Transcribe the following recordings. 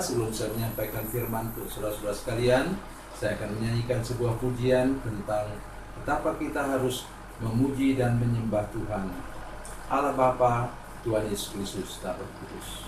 sebelum saya menyampaikan firman untuk saudara-saudara sekalian, saya akan menyanyikan sebuah pujian tentang betapa kita harus memuji dan menyembah Tuhan Allah Bapa, Tuhan Yesus Kristus dan Roh Kudus.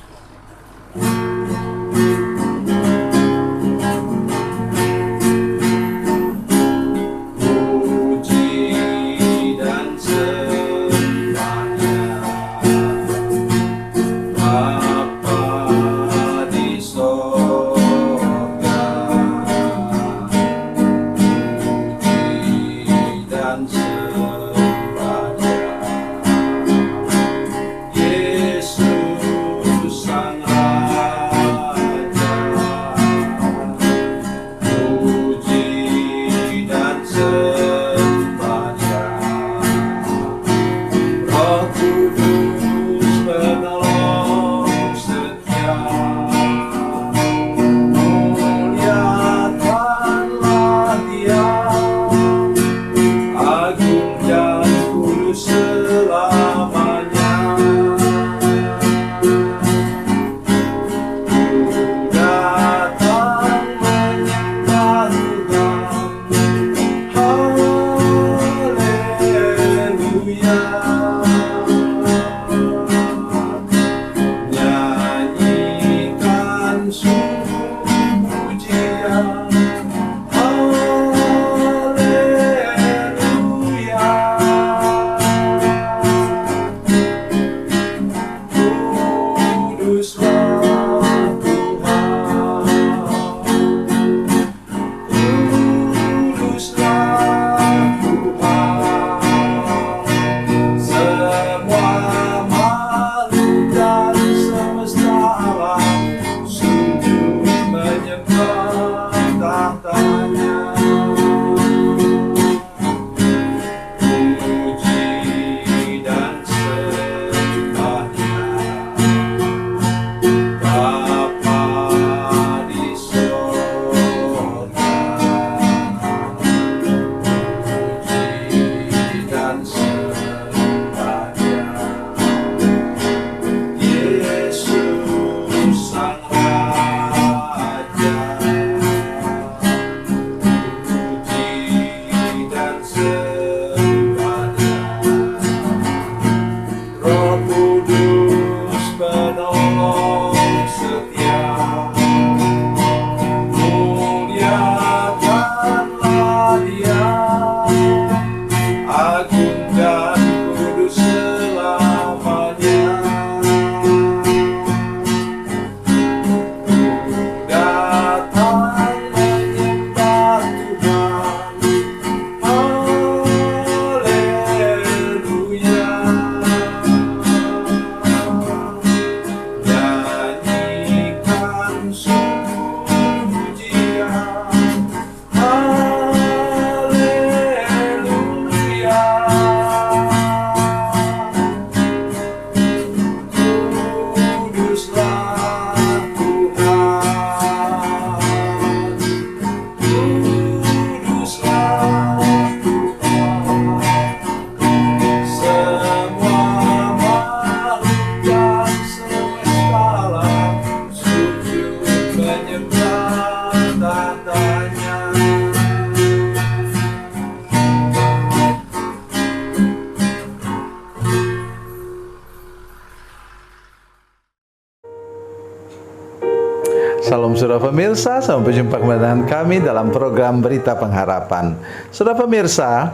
Salam saudara pemirsa, sampai jumpa kembali dengan kami dalam program Berita Pengharapan. Saudara pemirsa,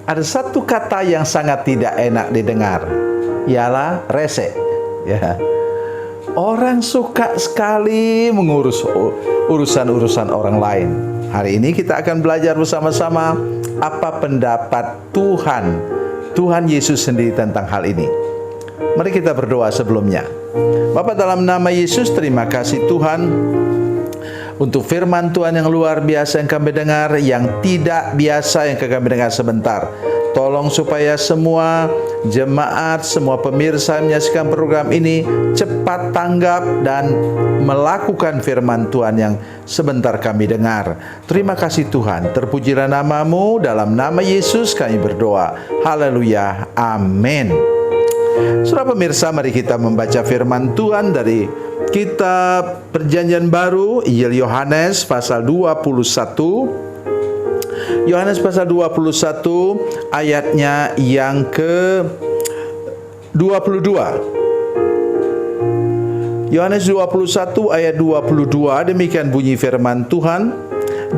ada satu kata yang sangat tidak enak didengar, ialah rese. Ya. Orang suka sekali mengurus urusan-urusan orang lain. Hari ini kita akan belajar bersama-sama apa pendapat Tuhan Yesus sendiri tentang hal ini. Mari kita berdoa sebelumnya. Bapa, dalam nama Yesus, terima kasih Tuhan untuk firman Tuhan yang luar biasa yang kami dengar, yang tidak biasa yang kami dengar sebentar. Tolong supaya semua jemaat, semua pemirsa yang menyaksikan program ini cepat tanggap dan melakukan firman Tuhan yang sebentar kami dengar. Terima kasih Tuhan, terpujilah nama-Mu, dalam nama Yesus kami berdoa. Haleluya, amin. Saudara pemirsa, mari kita membaca firman Tuhan dari kitab Perjanjian Baru, Injil Yohanes pasal 21. Yohanes pasal 21 ayatnya yang ke-22. Yohanes 21 ayat 22, demikian bunyi firman Tuhan.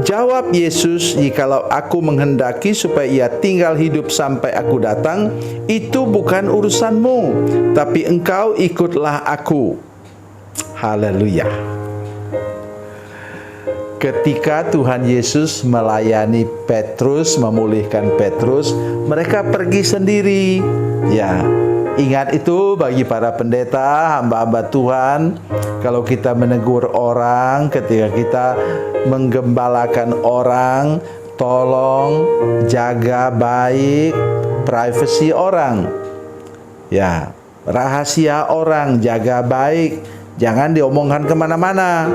Jawab Yesus, "Jikalau aku menghendaki supaya ia tinggal hidup sampai aku datang, itu bukan urusanmu, tapi engkau ikutlah aku." Haleluya. Ketika Tuhan Yesus melayani Petrus, memulihkan Petrus, mereka pergi sendiri. Ya, ingat itu bagi para pendeta, hamba-hamba Tuhan. Kalau kita menegur orang, ketika kita menggembalakan orang, tolong jaga baik privasi orang. Ya, rahasia orang jaga baik, jangan diomongkan kemana-mana.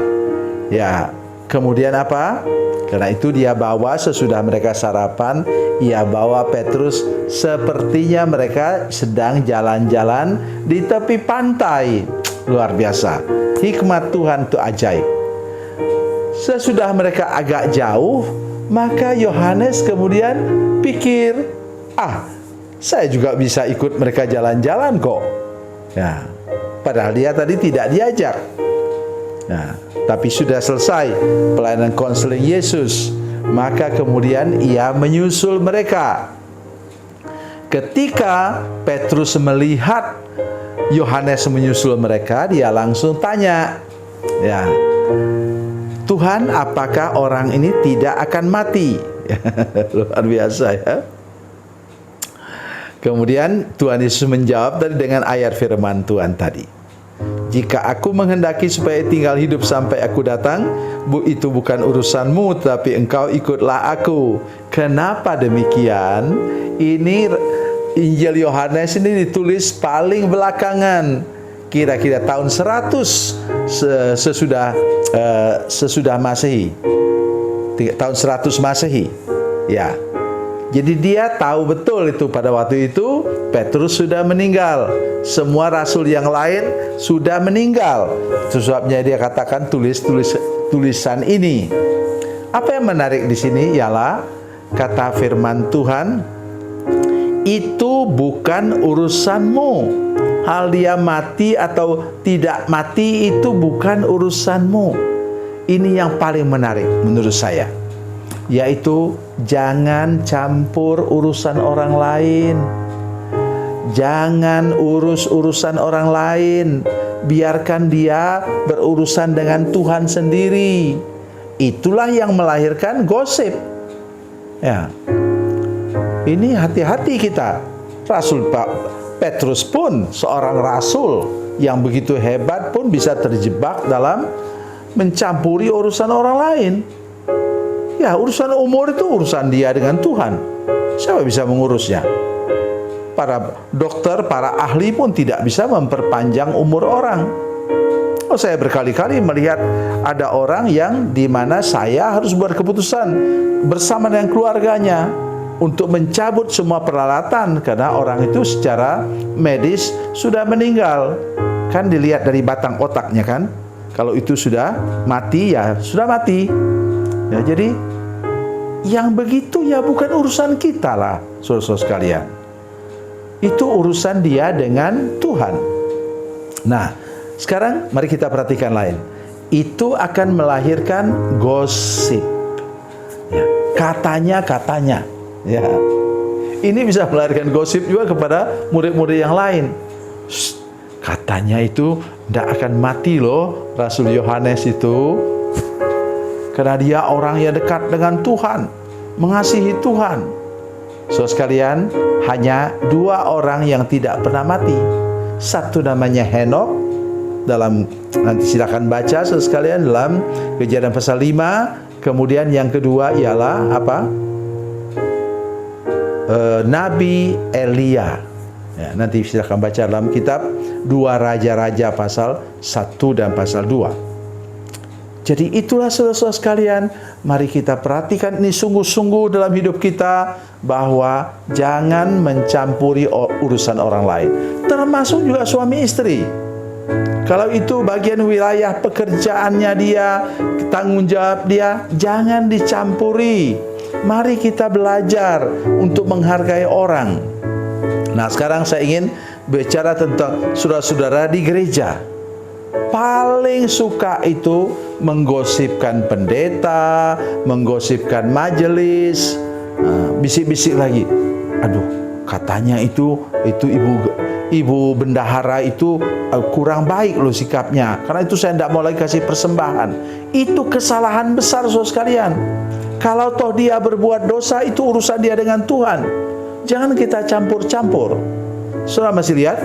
Ya, kemudian apa? Karena itu dia bawa sesudah mereka sarapan, ia bawa Petrus, sepertinya mereka sedang jalan-jalan di tepi pantai. Luar biasa. Hikmat Tuhan itu ajaib. Sesudah mereka agak jauh, maka Yohanes kemudian pikir, saya juga bisa ikut mereka jalan-jalan kok. Ya, padahal dia tadi tidak diajak. Nah, tapi sudah selesai pelayanan konseling Yesus, maka kemudian ia menyusul mereka. Ketika Petrus melihat Yohanes menyusul mereka, dia langsung tanya, ya, "Tuhan, apakah orang ini tidak akan mati?" Luar biasa ya. Kemudian Tuhan Yesus menjawab tadi dengan ayat firman Tuhan tadi. "Jika aku menghendaki supaya tinggal hidup sampai aku datang, itu bukan urusanmu, tapi engkau ikutlah aku." Kenapa demikian? Ini Injil Yohanes ini ditulis paling belakangan, kira-kira tahun 100 sesudah Masehi. Tahun 100 Masehi. Ya. Jadi dia tahu betul itu pada waktu itu Petrus sudah meninggal. Semua rasul yang lain sudah meninggal. Itu sebabnya dia katakan tulisan ini. Apa yang menarik di sini ialah kata firman Tuhan, "Itu bukan urusanmu." Hal dia mati atau tidak mati itu bukan urusanmu. Ini yang paling menarik menurut saya, yaitu jangan campur urusan orang lain. Jangan urus urusan orang lain. Biarkan dia berurusan dengan Tuhan sendiri. Itulah yang melahirkan gosip. Ya. Ini hati-hati kita. Rasul Petrus pun seorang rasul yang begitu hebat pun bisa terjebak dalam mencampuri urusan orang lain. Ya, urusan umur itu urusan dia dengan Tuhan. Siapa bisa mengurusnya? Para dokter, para ahli pun tidak bisa memperpanjang umur orang. Saya berkali-kali melihat ada orang yang di mana saya harus buat keputusan bersama dengan keluarganya untuk mencabut semua peralatan karena orang itu secara medis sudah meninggal. Kan dilihat dari batang otaknya kan. Kalau itu sudah mati, ya sudah mati. Ya, jadi yang begitu ya bukan urusan kita lah, saudara-saudara sekalian. Itu urusan dia dengan Tuhan. Nah, sekarang mari kita perhatikan lain. Itu akan melahirkan gosip. Ya, katanya. Ya. Ini bisa melahirkan gosip juga kepada murid-murid yang lain. Katanya itu tidak akan mati loh Rasul Yohanes itu. Karena dia orang yang dekat dengan Tuhan, mengasihi Tuhan. Saudara sekalian, hanya 2 orang yang tidak pernah mati. Satu namanya Henokh, nanti silakan baca saudara sekalian dalam Kejadian pasal 5. Kemudian yang kedua ialah apa? Nabi Elia. Ya, nanti silakan baca dalam kitab 2 Raja-Raja pasal 1 dan pasal 2. Jadi itulah saudara-saudara sekalian, mari kita perhatikan ini sungguh-sungguh dalam hidup kita, bahwa jangan mencampuri urusan orang lain, termasuk juga suami istri. Kalau itu bagian wilayah pekerjaannya dia, tanggung jawab dia, jangan dicampuri. Mari kita belajar untuk menghargai orang. Nah, sekarang saya ingin bicara tentang saudara-saudara di gereja. Paling suka itu menggosipkan pendeta, menggosipkan majelis, bisik-bisik lagi. Aduh, katanya itu ibu bendahara itu kurang baik loh sikapnya. Karena itu saya tidak mau lagi kasih persembahan. Itu kesalahan besar saudara sekalian. Kalau toh dia berbuat dosa, itu urusan dia dengan Tuhan. Jangan kita campur-campur. Saudara masih lihat?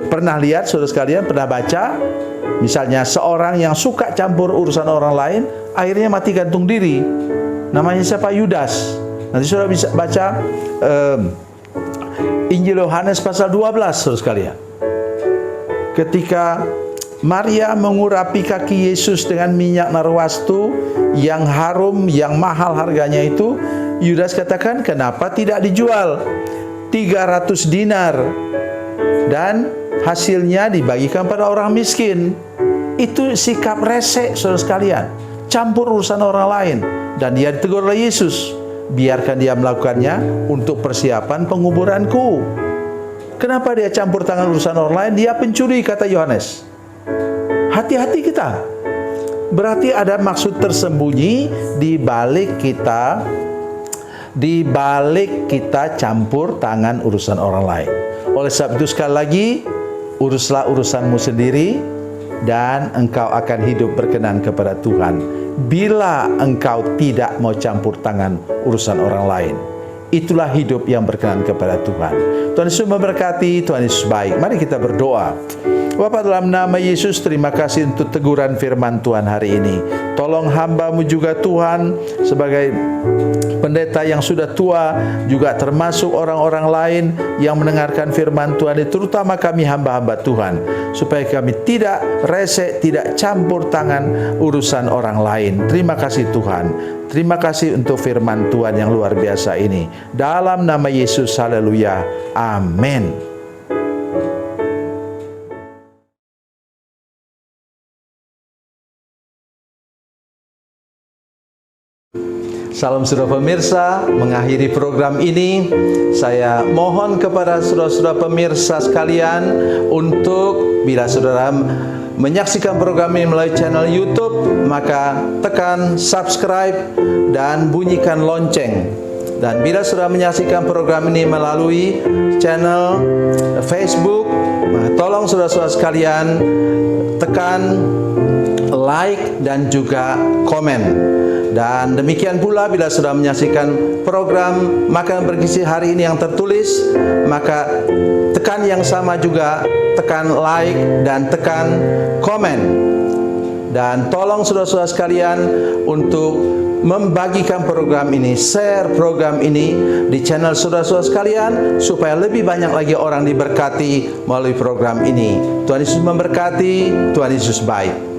Pernah lihat saudara sekalian, pernah baca? Misalnya seorang yang suka campur urusan orang lain, akhirnya mati gantung diri. Namanya siapa? Yudas. Nanti saudara bisa baca Injil Yohanes pasal 12 saudara sekalian. Ketika Maria mengurapi kaki Yesus dengan minyak narwastu yang harum, yang mahal harganya itu, Yudas katakan, kenapa tidak dijual 300 dinar dan hasilnya dibagikan pada orang miskin. Itu sikap resek saudara sekalian, campur urusan orang lain. Dan dia ditegur oleh Yesus, biarkan dia melakukannya untuk persiapan penguburanku. Kenapa dia campur tangan urusan orang lain? Dia pencuri, kata Yohanes. Hati-hati kita. Berarti ada maksud tersembunyi di balik kita campur tangan urusan orang lain. Oleh sebab itu sekali lagi, uruslah urusanmu sendiri dan engkau akan hidup berkenan kepada Tuhan. Bila engkau tidak mau campur tangan urusan orang lain, itulah hidup yang berkenan kepada Tuhan. Tuhan Yesus memberkati, Tuhan Yesus baik. Mari kita berdoa. Bapa, dalam nama Yesus, terima kasih untuk teguran firman Tuhan hari ini. Tolong hamba-Mu juga Tuhan, sebagai pendeta yang sudah tua, juga termasuk orang-orang lain yang mendengarkan firman Tuhan, terutama kami hamba-hamba Tuhan, supaya kami tidak resek, tidak campur tangan urusan orang lain. Terima kasih Tuhan. Terima kasih untuk firman Tuhan yang luar biasa ini. Dalam nama Yesus, haleluya. Amin. Salam saudara pemirsa, mengakhiri program ini saya mohon kepada saudara-saudara pemirsa sekalian untuk bila saudara menyaksikan program ini melalui channel YouTube, maka tekan subscribe dan bunyikan lonceng. Dan bila saudara menyaksikan program ini melalui channel Facebook, maka tolong saudara-saudara sekalian tekan like dan juga komen. Dan demikian pula bila sudah menyaksikan program Makan Bergizi hari ini yang tertulis, maka tekan yang sama juga, tekan like dan tekan komen. Dan tolong saudara-saudara sekalian untuk membagikan program ini, share program ini di channel saudara-saudara sekalian, supaya lebih banyak lagi orang diberkati melalui program ini. Tuhan Yesus memberkati, Tuhan Yesus baik.